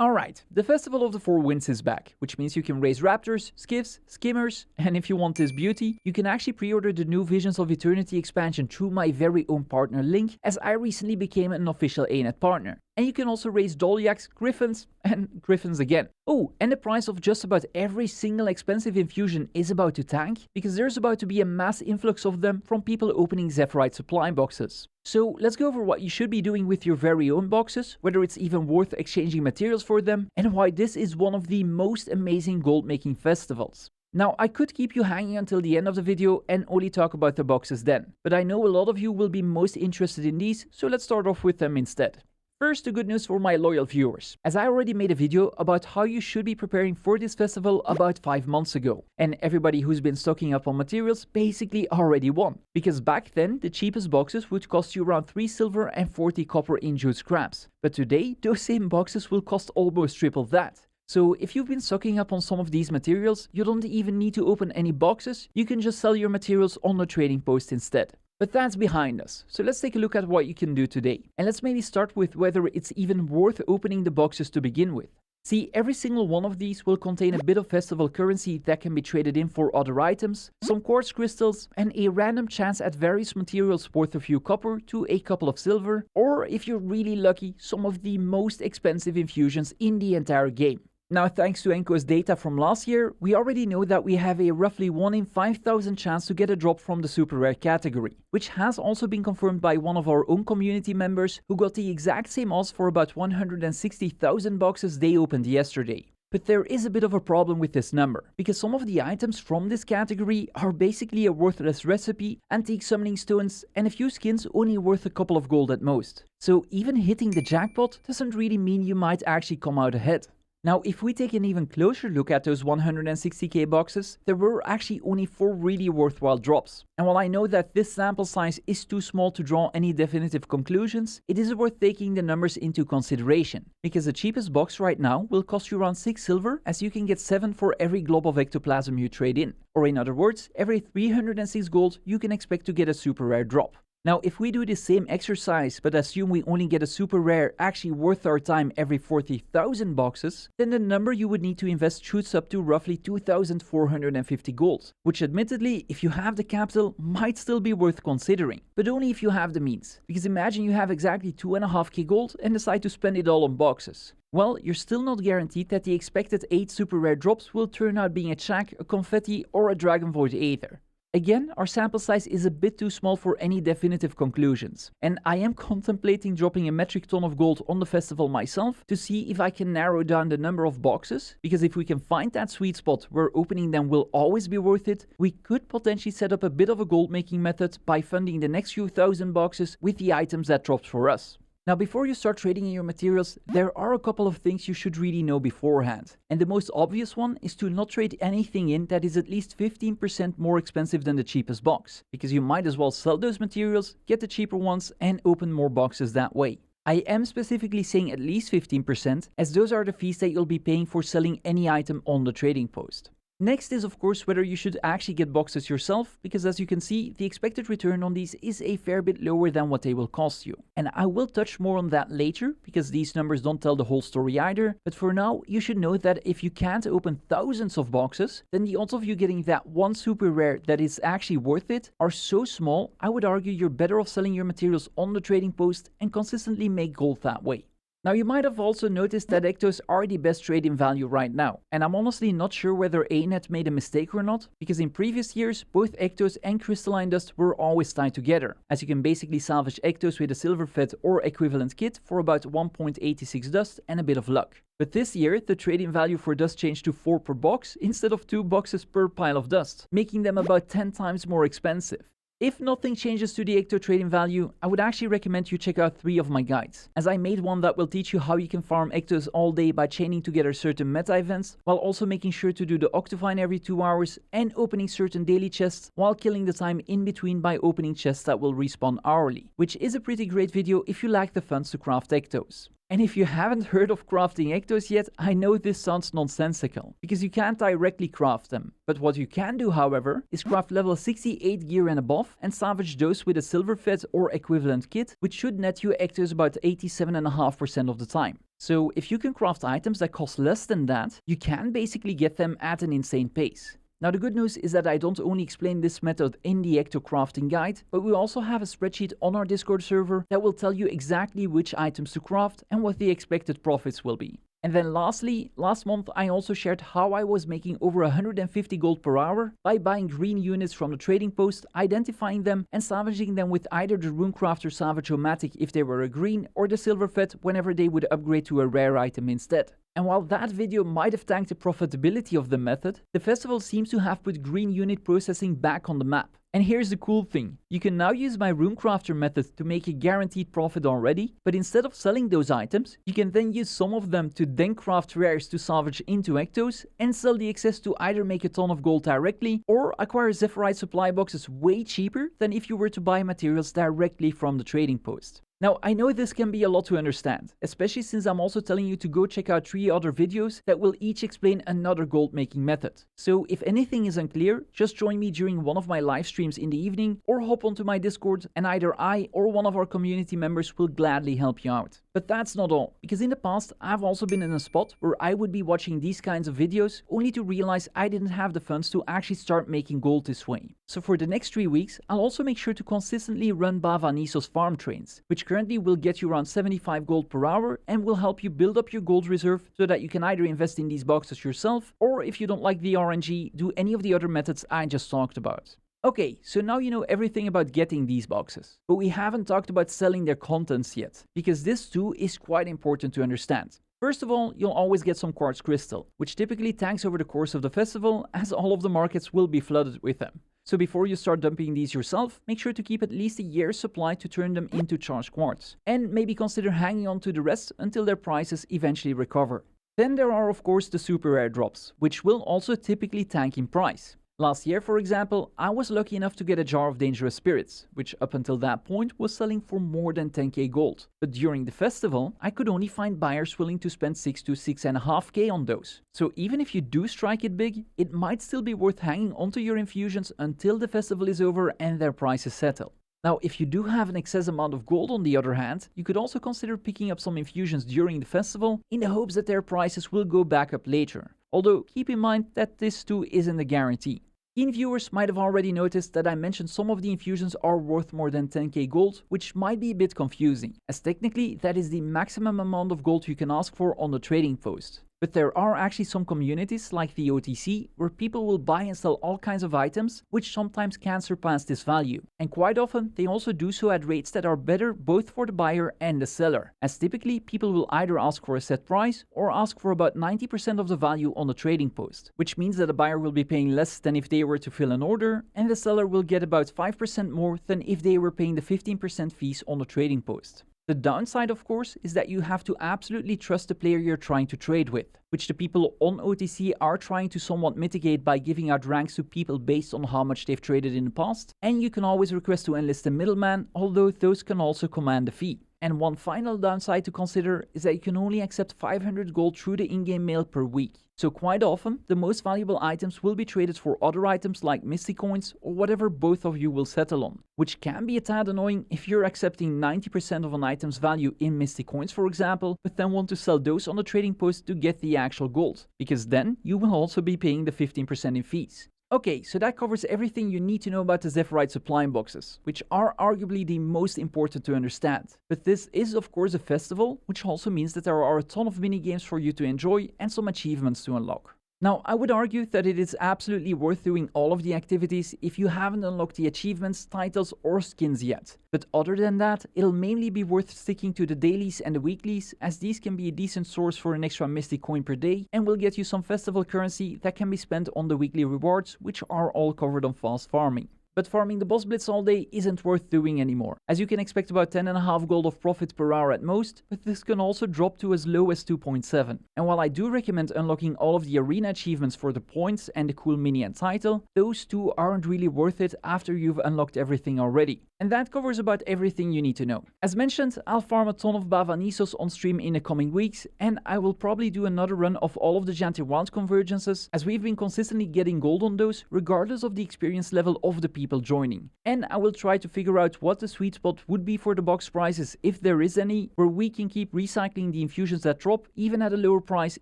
Alright, the Festival of the Four Winds is back, which means you can raise Raptors, Skiffs, Skimmers, and if you want this beauty, you can actually pre-order the new Visions of Eternity expansion through my very own partner link, as I recently became an official ANET partner. And you can also raise Dolyaks, Griffons, and Griffons again. Oh, and the price of just about every single expensive infusion is about to tank, because there's about to be a mass influx of them from people opening Zephyrite Supply Boxes. So let's go over what you should be doing with your very own boxes, whether it's even worth exchanging materials for them, and why this is one of the most amazing gold making festivals. Now, I could keep you hanging until the end of the video and only talk about the boxes then, but I know a lot of you will be most interested in these, so let's start off with them instead. First, the good news for my loyal viewers, as I already made a video about how you should be preparing for this festival about 5 months ago, and everybody who's been stocking up on materials basically already won, because back then the cheapest boxes would cost you around 3 silver and 40 copper in jute scraps, but today those same boxes will cost almost triple that. So if you've been stocking up on some of these materials, you don't even need to open any boxes, you can just sell your materials on the trading post instead. But that's behind us, so let's take a look at what you can do today. And let's maybe start with whether it's even worth opening the boxes to begin with. See, every single one of these will contain a bit of festival currency that can be traded in for other items, some quartz crystals, and a random chance at various materials worth a few copper to a couple of silver, or if you're really lucky, some of the most expensive infusions in the entire game. Now, thanks to Enco's data from last year, we already know that we have a roughly 1 in 5,000 chance to get a drop from the super rare category, which has also been confirmed by one of our own community members who got the exact same odds for about 160,000 boxes they opened yesterday. But there is a bit of a problem with this number, because some of the items from this category are basically a worthless recipe, antique summoning stones, and a few skins only worth a couple of gold at most. So even hitting the jackpot doesn't really mean you might actually come out ahead. Now, if we take an even closer look at those 160k boxes, there were actually only 4 really worthwhile drops. And while I know that this sample size is too small to draw any definitive conclusions, it is worth taking the numbers into consideration, because the cheapest box right now will cost you around 6 silver, as you can get 7 for every Glob of Ectoplasm you trade in. Or in other words, every 306 gold you can expect to get a super rare drop. Now, if we do the same exercise, but assume we only get a super rare actually worth our time every 40,000 boxes, then the number you would need to invest shoots up to roughly 2,450 gold, which admittedly, if you have the capital, might still be worth considering, but only if you have the means, because imagine you have exactly 2.5k gold and decide to spend it all on boxes. Well, you're still not guaranteed that the expected 8 super rare drops will turn out being a Chak, a Confetti, or a Dragon Void either. Again, our sample size is a bit too small for any definitive conclusions, and I am contemplating dropping a metric ton of gold on the festival myself to see if I can narrow down the number of boxes, because if we can find that sweet spot where opening them will always be worth it, we could potentially set up a bit of a gold making method by funding the next few thousand boxes with the items that dropped for us. Now, before you start trading in your materials, there are a couple of things you should really know beforehand. And the most obvious one is to not trade anything in that is at least 15% more expensive than the cheapest box, because you might as well sell those materials, get the cheaper ones, and open more boxes that way. I am specifically saying at least 15%, as those are the fees that you'll be paying for selling any item on the trading post. Next is of course whether you should actually get boxes yourself, because as you can see, the expected return on these is a fair bit lower than what they will cost you. And I will touch more on that later, because these numbers don't tell the whole story either, but for now, you should know that if you can't open thousands of boxes, then the odds of you getting that one super rare that is actually worth it are so small, I would argue you're better off selling your materials on the trading post and consistently make gold that way. Now, you might have also noticed that Ectos are the best trade in value right now, and I'm honestly not sure whether ANET made a mistake or not, because in previous years, both Ectos and crystalline dust were always tied together, as you can basically salvage Ectos with a silver fed or equivalent kit for about 1.86 dust and a bit of luck. But this year, the trading value for dust changed to 4 per box instead of 2 boxes per pile of dust, making them about 10 times more expensive. If nothing changes to the Ecto trading value, I would actually recommend you check out 3 of my guides, as I made one that will teach you how you can farm Ectos all day by chaining together certain meta events, while also making sure to do the Octofine every 2 hours and opening certain daily chests, while killing the time in between by opening chests that will respawn hourly, which is a pretty great video if you lack the funds to craft Ectos. And if you haven't heard of crafting Ectos yet, I know this sounds nonsensical, because you can't directly craft them. But what you can do, however, is craft level 68 gear and above, and salvage those with a silver fed or equivalent kit, which should net you Ectos about 87.5% of the time. So if you can craft items that cost less than that, you can basically get them at an insane pace. Now the good news is that I don't only explain this method in the Ecto crafting guide, but we also have a spreadsheet on our Discord server that will tell you exactly which items to craft and what the expected profits will be. And then lastly, last month I also shared how I was making over 150 gold per hour by buying green units from the trading post, identifying them and salvaging them with either the Runecrafter Salvage-o-Matic if they were a green or the silver vet whenever they would upgrade to a rare item instead. And while that video might have tanked the profitability of the method, the festival seems to have put green unit processing back on the map. And here's the cool thing, you can now use my Runecrafter method to make a guaranteed profit already, but instead of selling those items, you can then use some of them to then craft rares to salvage into Ectos and sell the excess to either make a ton of gold directly or acquire Zephyrite Supply Boxes way cheaper than if you were to buy materials directly from the trading post. Now, I know this can be a lot to understand, especially since I'm also telling you to go check out 3 other videos that will each explain another gold making method. So if anything is unclear, just join me during one of my live streams in the evening or hop onto my Discord and either I or one of our community members will gladly help you out. But that's not all, because in the past I've also been in a spot where I would be watching these kinds of videos only to realize I didn't have the funds to actually start making gold this way. So for the next 3 weeks, I'll also make sure to consistently run Bavaniso's farm trains, which currently will get you around 75 gold per hour and will help you build up your gold reserve so that you can either invest in these boxes yourself or if you don't like the RNG, do any of the other methods I just talked about. Okay, so now you know everything about getting these boxes, but we haven't talked about selling their contents yet, because this too is quite important to understand. First of all, you'll always get some Quartz Crystal, which typically tanks over the course of the festival as all of the markets will be flooded with them. So before you start dumping these yourself, make sure to keep at least a year's supply to turn them into charged quartz, and maybe consider hanging on to the rest until their prices eventually recover. Then there are of course the super rare drops, which will also typically tank in price. Last year, for example, I was lucky enough to get a jar of dangerous spirits, which up until that point was selling for more than 10k gold. But during the festival, I could only find buyers willing to spend 6 to 6.5k on those. So even if you do strike it big, it might still be worth hanging onto your infusions until the festival is over and their prices settle. Now, if you do have an excess amount of gold on the other hand, you could also consider picking up some infusions during the festival in the hopes that their prices will go back up later. Although keep in mind that this too isn't a guarantee. Keen viewers might have already noticed that I mentioned some of the infusions are worth more than 10k gold, which might be a bit confusing, as technically that is the maximum amount of gold you can ask for on the trading post. But there are actually some communities like the OTC where people will buy and sell all kinds of items which sometimes can surpass this value. And quite often they also do so at rates that are better both for the buyer and the seller, as typically people will either ask for a set price or ask for about 90% of the value on the trading post, which means that the buyer will be paying less than if they were to fill an order and the seller will get about 5% more than if they were paying the 15% fees on the trading post. The downside, of course, is that you have to absolutely trust the player you're trying to trade with, which the people on OTC are trying to somewhat mitigate by giving out ranks to people based on how much they've traded in the past, and you can always request to enlist a middleman, although those can also command a fee. And one final downside to consider is that you can only accept 500 gold through the in-game mail per week. So quite often, the most valuable items will be traded for other items like Misty Coins or whatever both of you will settle on, which can be a tad annoying if you're accepting 90% of an item's value in Misty Coins, for example, but then want to sell those on the trading post to get the actual gold, because then you will also be paying the 15% in fees. Okay, so that covers everything you need to know about the Zephyrite Supply Boxes, which are arguably the most important to understand. But this is of course a festival, which also means that there are a ton of mini-games for you to enjoy and some achievements to unlock. Now, I would argue that it is absolutely worth doing all of the activities if you haven't unlocked the achievements, titles or skins yet. But other than that, it'll mainly be worth sticking to the dailies and the weeklies, as these can be a decent source for an extra Mystic coin per day and will get you some festival currency that can be spent on the weekly rewards, which are all covered on fast farming. But farming the boss blitz all day isn't worth doing anymore, as you can expect about 10.5 gold of profit per hour at most, but this can also drop to as low as 2.7. And while I do recommend unlocking all of the arena achievements for the points and the cool mini and title, those two aren't really worth it after you've unlocked everything already. And that covers about everything you need to know. As mentioned, I'll farm a ton of Bavanisos on stream in the coming weeks, and I will probably do another run of all of the Janty Wild convergences, as we've been consistently getting gold on those, regardless of the experience level of the people people joining. And I will try to figure out what the sweet spot would be for the box prices, if there is any, where we can keep recycling the infusions that drop, even at a lower price,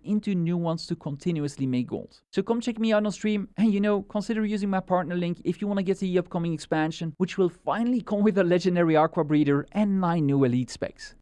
into new ones to continuously make gold. So come check me out on stream, and consider using my partner link if you want to get the upcoming expansion, which will finally come with a legendary aqua breeder and 9 new elite specs.